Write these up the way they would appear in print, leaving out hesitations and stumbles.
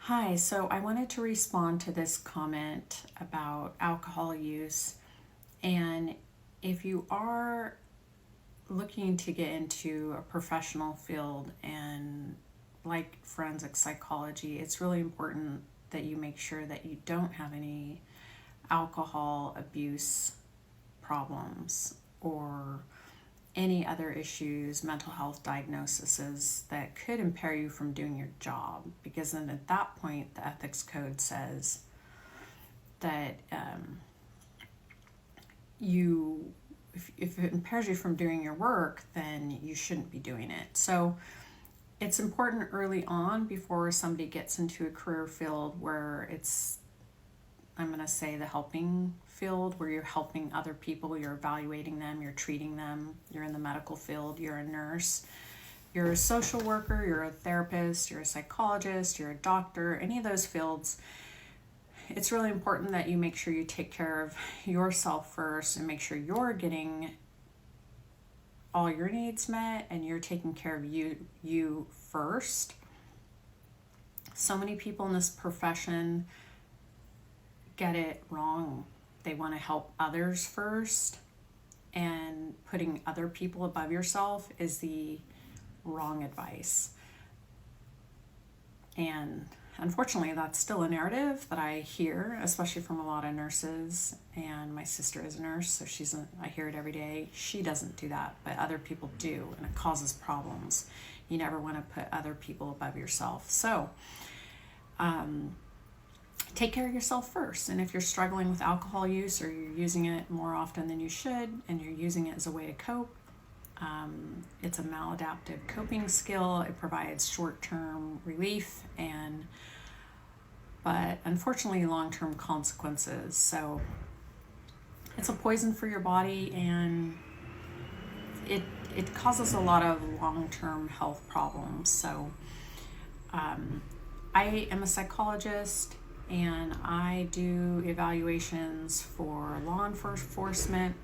Hi, so I wanted to respond to this comment about alcohol use. And if you are looking to get into a professional field and like forensic psychology, it's really important that you make sure that you don't have any alcohol abuse problems or any other issues, mental health diagnoses that could impair you from doing your job. Because then at that point, the ethics code says that you, if it impairs you from doing your work, then you shouldn't be doing it. So it's important early on before somebody gets into a career field where it's, I'm going to say, the helping field, where you're helping other people, you're evaluating them, you're treating them, you're in the medical field, you're a nurse, you're a social worker, you're a therapist, you're a psychologist, you're a doctor, any of those fields. It's really important that you make sure you take care of yourself first and make sure you're getting all your needs met and you're taking care of you first. So many people in this profession get it wrong. They want to help others first, and putting other people above yourself is the wrong advice. And unfortunately, that's still a narrative that I hear, especially from a lot of nurses. And my sister is a nurse, so I hear it every day. She doesn't do that, but other people do, and it causes problems. You never want to put other people above yourself. So, take care of yourself first. And if you're struggling with alcohol use, or you're using it more often than you should, and you're using it as a way to cope, it's a maladaptive coping skill. It provides short-term relief but unfortunately long-term consequences. So it's a poison for your body, and it causes a lot of long-term health problems. So I am a psychologist, and I do evaluations for law enforcement,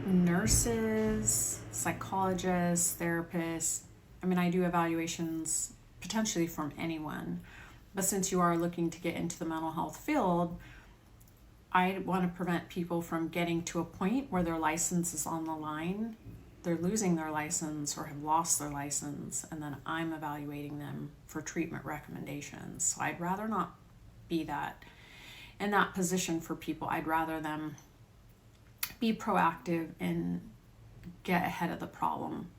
nurses, psychologists, therapists. I do evaluations potentially from anyone. But since you are looking to get into the mental health field, I want to prevent people from getting to a point where their license is on the line. They're losing their license or have lost their license, and then I'm evaluating them for treatment recommendations. So I'd rather not be in that position for people. I'd rather them be proactive and get ahead of the problem.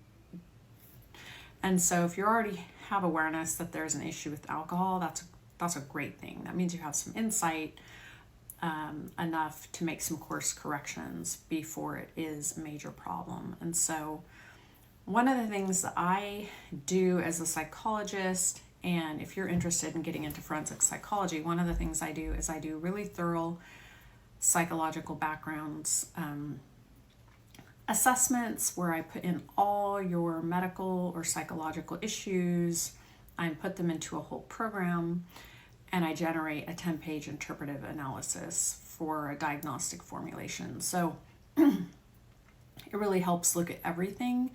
And so if you already have awareness that there's an issue with alcohol, that's a great thing. That means you have some insight enough to make some course corrections before it is a major problem. And so one of the things that I do as a psychologist, and if you're interested in getting into forensic psychology, one of the things I do is I do really thorough psychological backgrounds assessments, where I put in all your medical or psychological issues. I put them into a whole program, and I generate a 10-page interpretive analysis for a diagnostic formulation. So it really helps look at everything.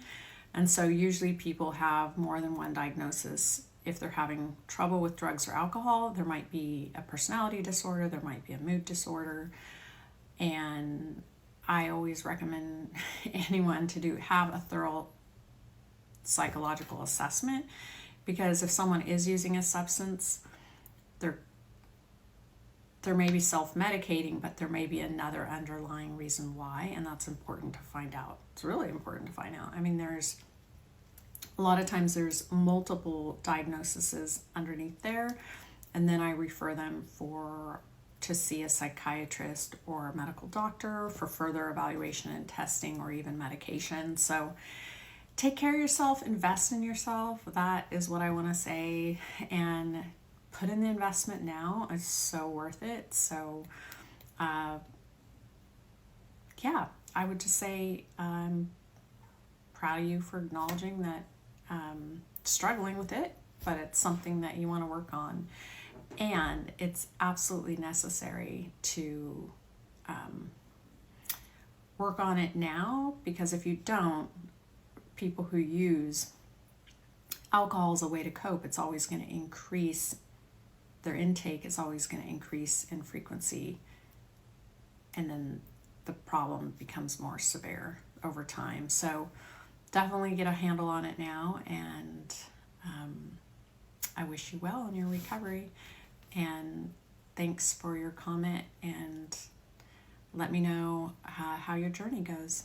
And so usually people have more than one diagnosis. If they're having trouble with drugs or alcohol, there might be a personality disorder, there might be a mood disorder. And I always recommend anyone to have a thorough psychological assessment, because if someone is using a substance, they're maybe self-medicating, but there may be another underlying reason why, and that's important to find out. It's really important to find out. There's a lot of times there's multiple diagnoses underneath there, and then I refer them to see a psychiatrist or a medical doctor for further evaluation and testing, or even medication. So take care of yourself, invest in yourself. That is what I want to say. And put in the investment now. It's so worth it. So I would just say I'm proud of you for acknowledging that struggling with it, but it's something that you want to work on. And it's absolutely necessary to work on it now, because if you don't, people who use alcohol is a way to cope. It's always going to increase, their intake is always going to increase in frequency, and then the problem becomes more severe over time. So definitely get a handle on it now, and I wish you well in your recovery, and thanks for your comment, and let me know how your journey goes.